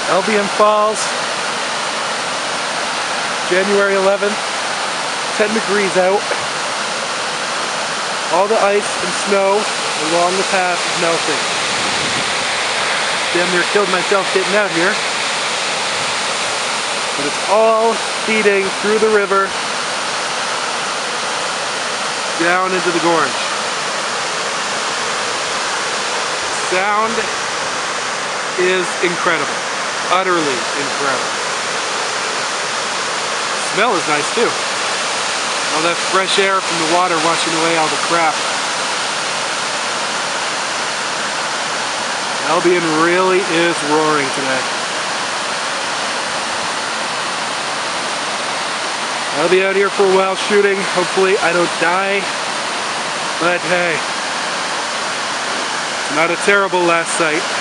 Albion Falls, January 11th, 10 degrees out. All the ice and snow along the path is melting. Damn near killed myself getting out here. But it's all feeding through the river down into the gorge. Sound is incredible. Utterly incredible. Smell is nice too. All that fresh air from the water washing away all the crap. Albion really is roaring today. I'll be out here for a while shooting. Hopefully I don't die. But hey, not a terrible last sight.